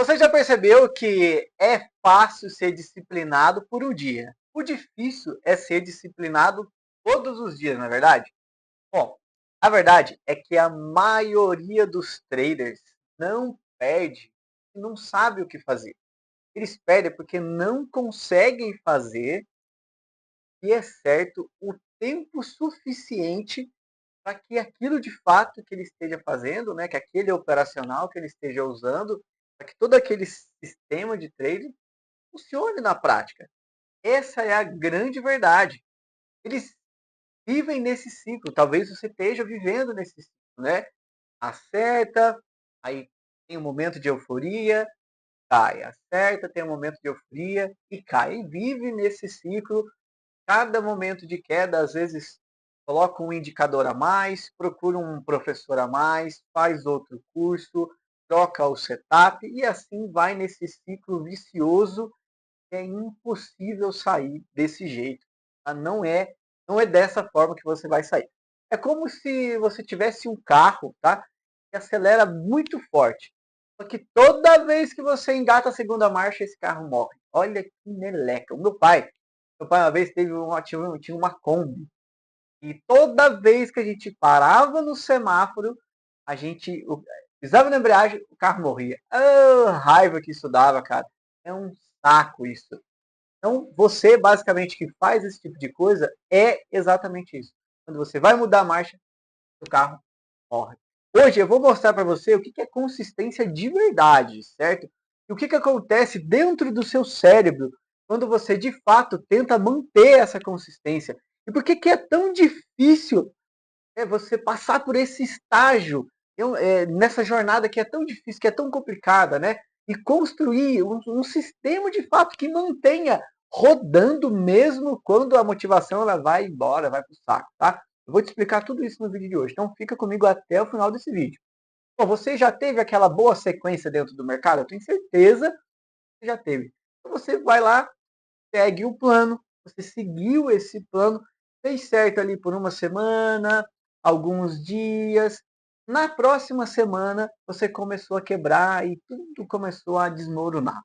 Você já percebeu que é fácil ser disciplinado por um dia? O difícil é ser disciplinado todos os dias, não é verdade? Bom, a verdade é que a maioria dos traders não perde e não sabe o que fazer. Eles perdem porque não conseguem fazer e é certo o tempo suficiente para que aquilo de fato que ele esteja fazendo, né, que aquele operacional que ele esteja usando, para que todo aquele sistema de trading funcione na prática. Essa é a grande verdade. Eles vivem nesse ciclo. Talvez você esteja vivendo nesse ciclo, né? Acerta, aí tem um momento de euforia, cai. Acerta, tem um momento de euforia e cai. E vive nesse ciclo. Cada momento de queda, às vezes, coloca um indicador a mais, procura um professor a mais, faz outro curso, troca o setup e assim vai nesse ciclo vicioso. É impossível sair desse jeito. Tá? Não é dessa forma que você vai sair. É como se você tivesse um carro, tá? Que acelera muito forte. Só que toda vez que você engata a segunda marcha, esse carro morre. Olha que meleca. Meu pai uma vez tinha uma Kombi. E toda vez que a gente parava no semáforo, a gente pisava na embreagem, o carro morria. Ah, raiva que isso dava, cara. É um saco isso. Então, você basicamente que faz esse tipo de coisa é exatamente isso. Quando você vai mudar a marcha, o carro morre. Hoje eu vou mostrar para você o que é consistência de verdade, certo? E o que acontece dentro do seu cérebro quando você de fato tenta manter essa consistência. E por que é tão difícil você passar por esse estágio nessa jornada que é tão difícil, que é tão complicada, né? E construir um sistema de fato que mantenha rodando mesmo quando a motivação ela vai embora, vai para o saco, tá? Eu vou te explicar tudo isso no vídeo de hoje, então fica comigo até o final desse vídeo. Bom, você já teve aquela boa sequência dentro do mercado? Eu tenho certeza que já teve. Então você vai lá, segue o plano, você seguiu esse plano, fez certo ali por uma semana, alguns dias. Na próxima semana, você começou a quebrar e tudo começou a desmoronar.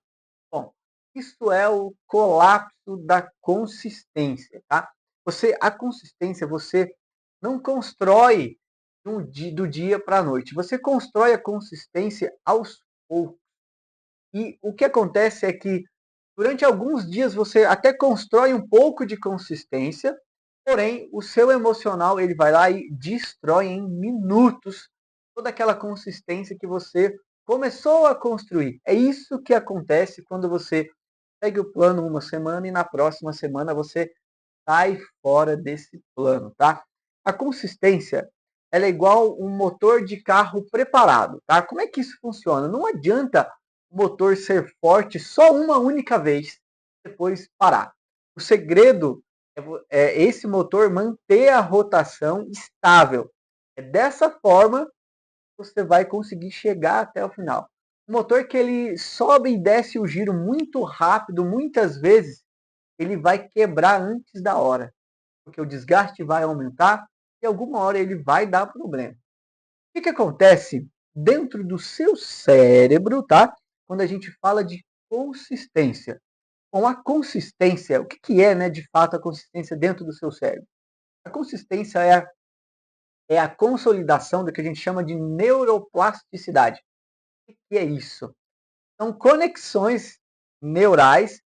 Bom, isso é o colapso da consistência, tá? A consistência, você não constrói do dia para a noite. Você constrói a consistência aos poucos. E o que acontece é que durante alguns dias você até constrói um pouco de consistência, porém o seu emocional ele vai lá e destrói em minutos toda aquela consistência que você começou a construir. É isso que acontece quando você segue o plano uma semana e na próxima semana você sai fora desse plano, tá? A consistência ela é igual um motor de carro preparado, tá? Como é que isso funciona? Não adianta o motor ser forte só uma única vez, depois parar. O segredo é esse motor manter a rotação estável. É dessa forma que você vai conseguir chegar até o final. O motor que ele sobe e desce o giro muito rápido, muitas vezes, ele vai quebrar antes da hora, porque o desgaste vai aumentar e alguma hora ele vai dar problema. O que acontece dentro do seu cérebro, tá? Quando a gente fala de consistência. Bom, a consistência, o que é, né, de fato, a consistência dentro do seu cérebro? A consistência é a consolidação do que a gente chama de neuroplasticidade. O que é isso? São conexões neurais,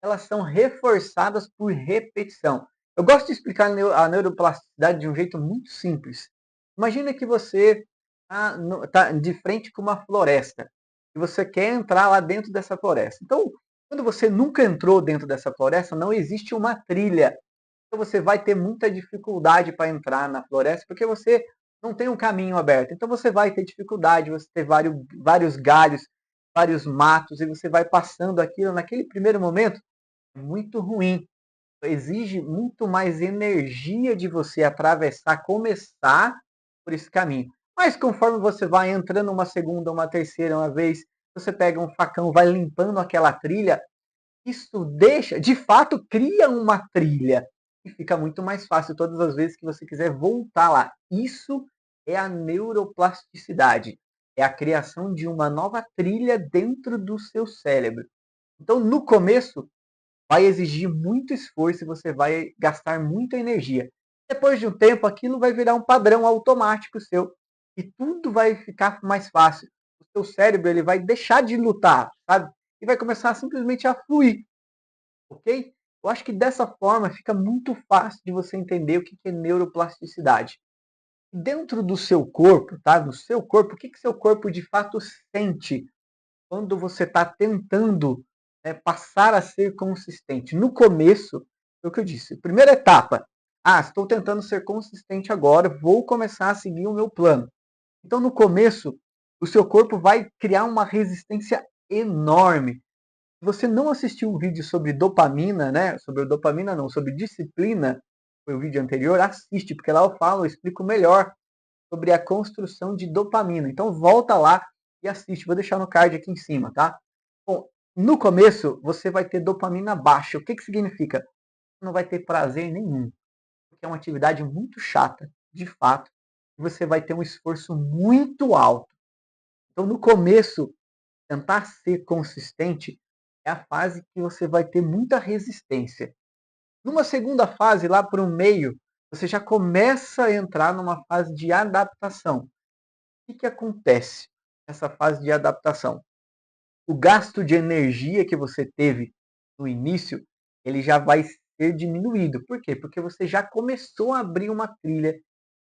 elas são reforçadas por repetição. Eu gosto de explicar a neuroplasticidade de um jeito muito simples. Imagina que você está de frente com uma floresta e você quer entrar lá dentro dessa floresta. Então, quando você nunca entrou dentro dessa floresta, não existe uma trilha. Então, você vai ter muita dificuldade para entrar na floresta porque você não tem um caminho aberto. Então, você vai ter dificuldade, você ter vários galhos, vários matos e você vai passando aquilo naquele primeiro momento muito ruim. Exige muito mais energia de você atravessar, começar por esse caminho. Mas conforme você vai entrando uma segunda, uma terceira, uma vez, você pega um facão, vai limpando aquela trilha, isso deixa, de fato, cria uma trilha e fica muito mais fácil todas as vezes que você quiser voltar lá. Isso é a neuroplasticidade. é a criação de uma nova trilha dentro do seu cérebro. Então, no começo, vai exigir muito esforço e você vai gastar muita energia. Depois de um tempo, aquilo vai virar um padrão automático seu e tudo vai ficar mais fácil. O seu cérebro ele vai deixar de lutar, sabe? E vai começar simplesmente a fluir, ok? Eu acho que dessa forma fica muito fácil de você entender o que é neuroplasticidade. Dentro do seu corpo, tá? No seu corpo, o que seu corpo de fato sente quando você está tentando passar a ser consistente. No começo, é o que eu disse, primeira etapa, estou tentando ser consistente agora, vou começar a seguir o meu plano. Então, no começo, o seu corpo vai criar uma resistência enorme. Se você não assistiu um vídeo sobre dopamina, né? Sobre dopamina não, sobre disciplina, foi o vídeo anterior, assiste, porque lá eu explico melhor sobre a construção de dopamina. Então volta lá e assiste. Vou deixar no card aqui em cima, tá? Bom, no começo você vai ter dopamina baixa. O que significa? Você não vai ter prazer nenhum, porque é uma atividade muito chata, de fato. E você vai ter um esforço muito alto. Então no começo, tentar ser consistente é a fase que você vai ter muita resistência. Numa segunda fase, lá para o meio, você já começa a entrar numa fase de adaptação. O que acontece nessa fase de adaptação? O gasto de energia que você teve no início, ele já vai ser diminuído. Por quê? Porque você já começou a abrir uma trilha,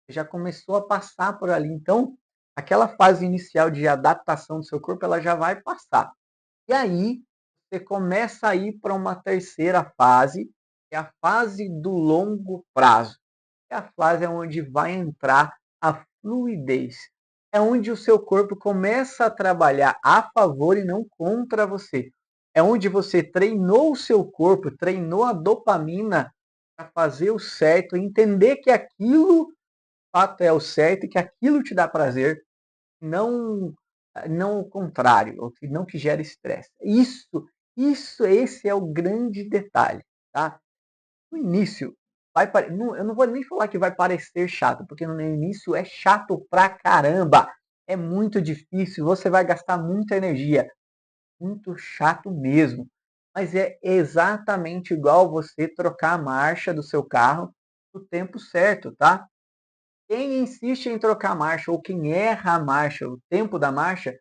já começou a passar por ali. Então, aquela fase inicial de adaptação do seu corpo, ela já vai passar. E aí, você começa a ir para uma terceira fase, que é a fase do longo prazo. É a fase onde vai entrar a fluidez. É onde o seu corpo começa a trabalhar a favor e não contra você. É onde você treinou o seu corpo, treinou a dopamina para fazer o certo, entender que aquilo, de fato, é o certo e que aquilo te dá prazer, não não o contrário, ou que não te gera estresse. Esse é o grande detalhe, tá? No início, eu não vou nem falar que vai parecer chato, porque no início é chato pra caramba. É muito difícil, você vai gastar muita energia. Muito chato mesmo. Mas é exatamente igual você trocar a marcha do seu carro no tempo certo, tá? Quem insiste em trocar a marcha ou quem erra a marcha, o tempo da marcha,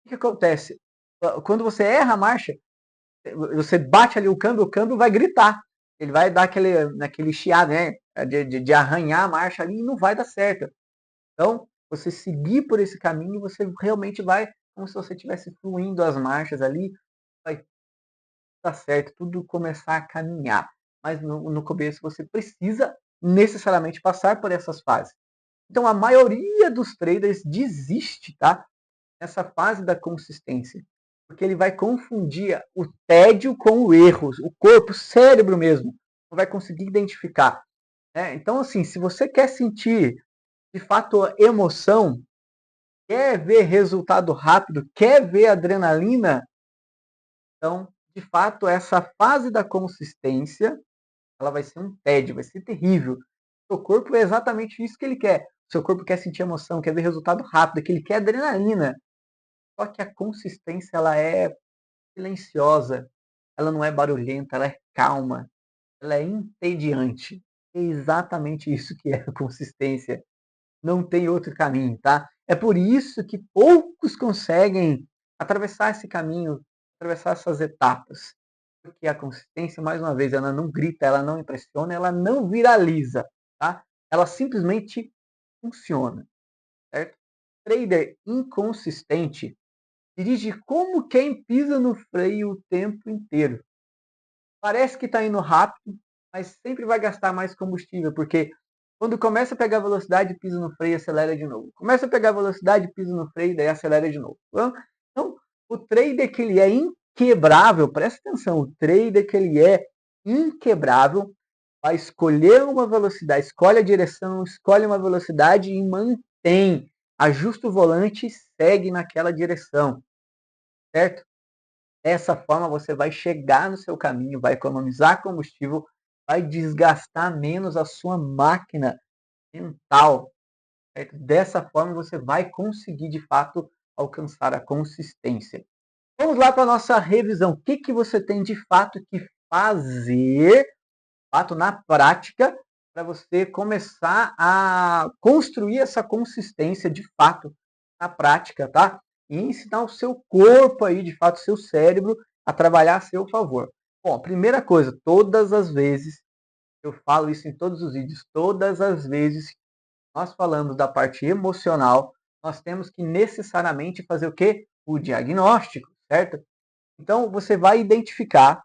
o que acontece? Quando você erra a marcha, você bate ali o câmbio vai gritar. Ele vai dar aquele chiado, né? De arranhar a marcha ali e não vai dar certo. Então, você seguir por esse caminho, você realmente vai, como se você estivesse fluindo as marchas ali, vai dar certo, tudo começar a caminhar. Mas no começo você precisa necessariamente passar por essas fases. Então, a maioria dos traders desiste, tá? Nessa fase da consistência. Porque ele vai confundir o tédio com o erro. O corpo, o cérebro mesmo, não vai conseguir identificar. Né? Então, assim, se você quer sentir, de fato, emoção, quer ver resultado rápido, quer ver adrenalina, então, de fato, essa fase da consistência, ela vai ser um tédio, vai ser terrível. O seu corpo é exatamente isso que ele quer. O seu corpo quer sentir emoção, quer ver resultado rápido, que ele quer adrenalina. Só que a consistência ela é silenciosa, ela não é barulhenta, ela é calma, ela é entediante. É exatamente isso que é a consistência. Não tem outro caminho, tá? É por isso que poucos conseguem atravessar esse caminho, atravessar essas etapas. Porque a consistência, mais uma vez, ela não grita, ela não impressiona, ela não viraliza, tá? Ela simplesmente funciona, certo? Trader inconsistente dirige como quem pisa no freio o tempo inteiro. Parece que está indo rápido, mas sempre vai gastar mais combustível, porque quando começa a pegar velocidade, pisa no freio e acelera de novo. Começa a pegar velocidade, pisa no freio e daí acelera de novo. Então, o trader que ele é inquebrável, presta atenção, o trader que ele é inquebrável, vai escolher uma velocidade, escolhe a direção, escolhe uma velocidade e mantém. Ajusta o volante e segue naquela direção, certo? Dessa forma, você vai chegar no seu caminho, vai economizar combustível, vai desgastar menos a sua máquina mental. Certo? Dessa forma, você vai conseguir, de fato, alcançar a consistência. Vamos lá para a nossa revisão. O que você tem de fato que fazer, fato na prática, para você começar a construir essa consistência de fato na prática, tá? E ensinar o seu corpo aí, de fato, o seu cérebro a trabalhar a seu favor. Bom, primeira coisa, todas as vezes, eu falo isso em todos os vídeos, todas as vezes que nós falamos da parte emocional, nós temos que necessariamente fazer o quê? O diagnóstico, certo? Então, você vai identificar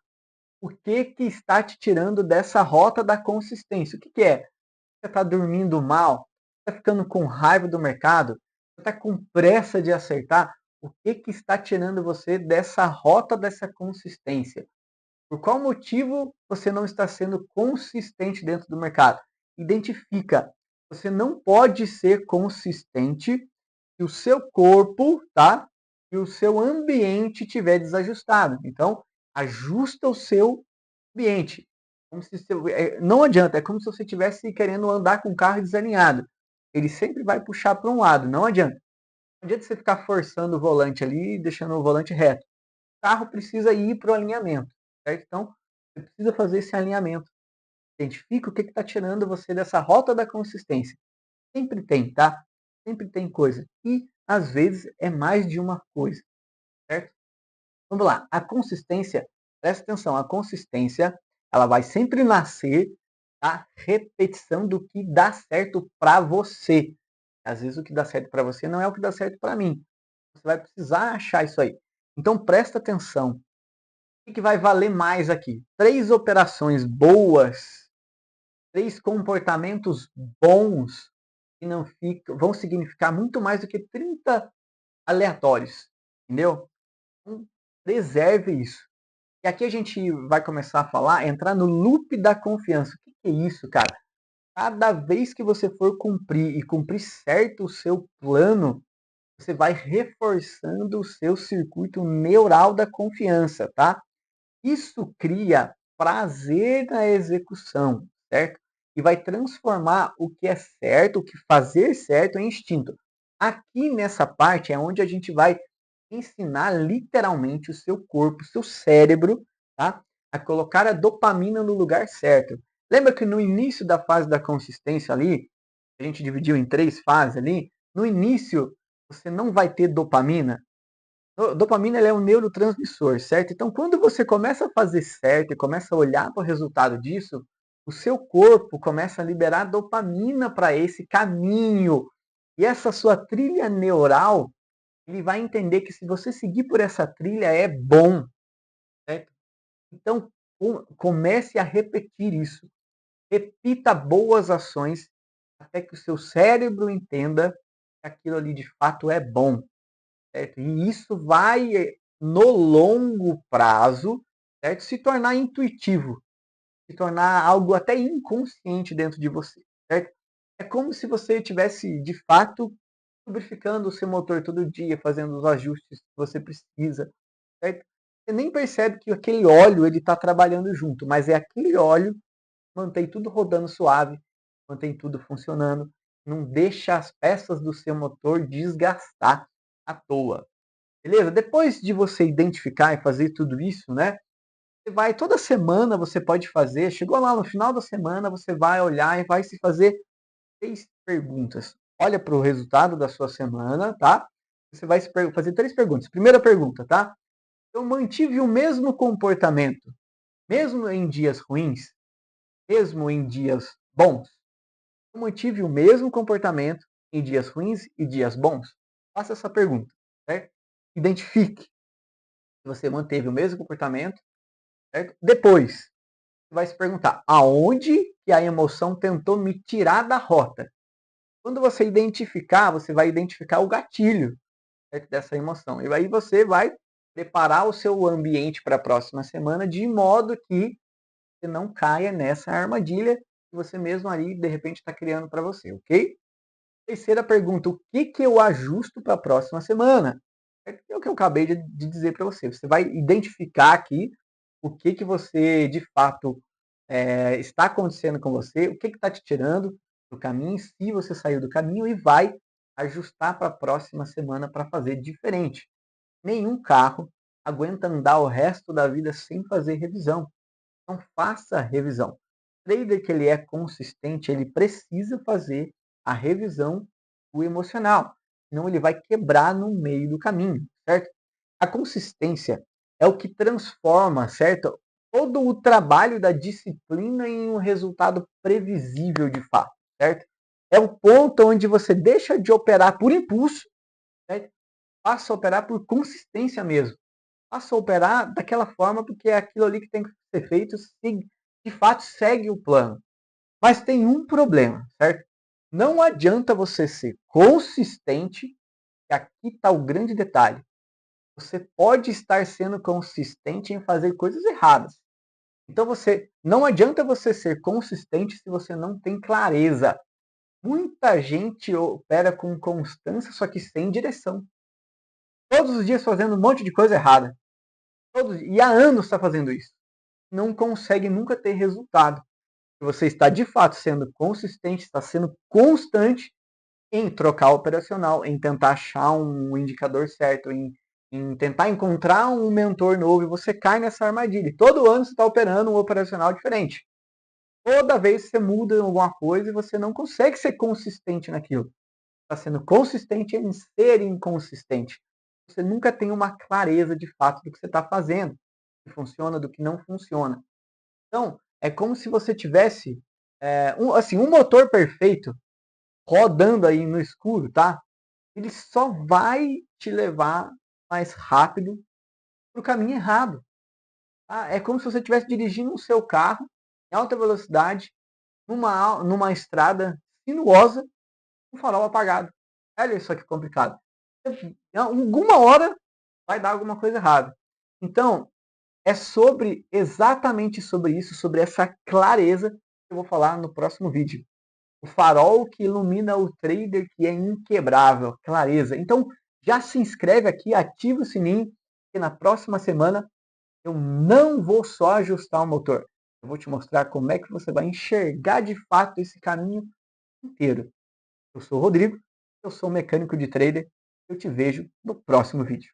o que está te tirando dessa rota da consistência. O que é? Você está dormindo mal? Está ficando com raiva do mercado? Você está com pressa de acertar? O que está tirando você dessa rota, dessa consistência? Por qual motivo você não está sendo consistente dentro do mercado? Identifica. Você não pode ser consistente se o seu corpo, tá? E o seu ambiente estiver desajustado. Então, ajusta o seu ambiente. Como se não adianta, é como se você estivesse querendo andar com o carro desalinhado. Ele sempre vai puxar para um lado, não adianta. Não adianta você ficar forçando o volante ali e deixando o volante reto. O carro precisa ir para o alinhamento, certo? Então, você precisa fazer esse alinhamento. Identifica o que está tirando você dessa rota da consistência. Sempre tem, tá? Sempre tem coisa. E, às vezes, é mais de uma coisa, certo? Vamos lá. A consistência, presta atenção, a consistência, ela vai sempre nascer da repetição do que dá certo para você. Às vezes, o que dá certo para você não é o que dá certo para mim. Você vai precisar achar isso aí. Então, presta atenção. O que vai valer mais aqui? 3 operações boas, 3 comportamentos bons que não ficam, vão significar muito mais do que 30 aleatórios, entendeu? Então, preserve isso. E aqui a gente vai começar a falar, entrar no loop da confiança. O que é isso, cara? Cada vez que você for cumprir e cumprir certo o seu plano, você vai reforçando o seu circuito neural da confiança, tá? Isso cria prazer na execução, certo? E vai transformar o que é certo, o que fazer certo em instinto. Aqui nessa parte é onde a gente vai ensinar literalmente o seu corpo, o seu cérebro, tá? A colocar a dopamina no lugar certo. Lembra que no início da fase da consistência ali, a gente dividiu em 3 fases ali, no início você não vai ter dopamina, dopamina é um neurotransmissor, certo? Então, quando você começa a fazer certo e começa a olhar para o resultado disso, o seu corpo começa a liberar dopamina para esse caminho. E essa sua trilha neural, ele vai entender que se você seguir por essa trilha é bom, certo? Então, comece a repetir isso. Repita boas ações até que o seu cérebro entenda que aquilo ali de fato é bom. Certo? E isso vai, no longo prazo, certo? Se tornar intuitivo, se tornar algo até inconsciente dentro de você. Certo? É como se você estivesse, de fato, lubrificando o seu motor todo dia, fazendo os ajustes que você precisa. Certo? Você nem percebe que aquele óleo está trabalhando junto, mas é aquele óleo que mantém tudo rodando suave, mantém tudo funcionando, não deixa as peças do seu motor desgastar à toa. Beleza? Depois de você identificar e fazer tudo isso, né? Você vai toda semana, você pode fazer. Chegou lá no final da semana, você vai olhar e vai se fazer 3 perguntas. Olha para o resultado da sua semana, tá? Você vai se fazer 3 perguntas. Primeira pergunta, tá? Eu mantive o mesmo comportamento, mesmo em dias ruins, mesmo em dias bons. Eu mantive o mesmo comportamento em dias ruins e dias bons. Faça essa pergunta, certo? Identifique se você manteve o mesmo comportamento, certo? Depois, você vai se perguntar aonde que a emoção tentou me tirar da rota. Quando você identificar, você vai identificar o gatilho, certo? Dessa emoção. E aí você vai preparar o seu ambiente para a próxima semana de modo que você não caia nessa armadilha que você mesmo ali, de repente, está criando para você, ok? Terceira pergunta, o que eu ajusto para a próxima semana? É o que eu acabei de dizer para você. Você vai identificar aqui o que você, de fato, está acontecendo com você, o que está te tirando do caminho, se você saiu do caminho, e vai ajustar para a próxima semana para fazer diferente. Nenhum carro aguenta andar o resto da vida sem fazer revisão. Então faça a revisão. O trader que ele é consistente, ele precisa fazer a revisão do emocional, senão ele vai quebrar no meio do caminho, certo? A consistência é o que transforma, certo? Todo o trabalho da disciplina em um resultado previsível de fato, certo? É o ponto onde você deixa de operar por impulso, certo? Passa a operar por consistência mesmo. Passa a operar daquela forma porque é aquilo ali que tem que ser feito, de fato segue o plano. Mas tem um problema, certo? Não adianta você ser consistente, e aqui está o grande detalhe. Você pode estar sendo consistente em fazer coisas erradas. Então não adianta você ser consistente se você não tem clareza. Muita gente opera com constância, só que sem direção. Todos os dias fazendo um monte de coisa errada. E há anos está fazendo isso. Não consegue nunca ter resultado. Você está de fato sendo consistente, está sendo constante em trocar o operacional, em tentar achar um indicador certo, em tentar encontrar um mentor novo, e você cai nessa armadilha. E todo ano você está operando um operacional diferente. Toda vez você muda alguma coisa e você não consegue ser consistente naquilo. Está sendo consistente em ser inconsistente. Você nunca tem uma clareza de fato do que você está fazendo, do que funciona, do que não funciona. Então, é como se você tivesse um motor perfeito rodando aí no escuro, tá? Ele só vai te levar mais rápido para o caminho errado. Tá? É como se você estivesse dirigindo o seu carro em alta velocidade, numa estrada sinuosa, com o farol apagado. Olha só que complicado. Em alguma hora vai dar alguma coisa errada. Então, é exatamente sobre isso, sobre essa clareza que eu vou falar no próximo vídeo. O farol que ilumina o trader que é inquebrável, clareza. Então, já se inscreve aqui, ativa o sininho, que na próxima semana eu não vou só ajustar o motor. Eu vou te mostrar como é que você vai enxergar de fato esse caminho inteiro. Eu sou o Rodrigo, eu sou mecânico de trader. Eu te vejo no próximo vídeo.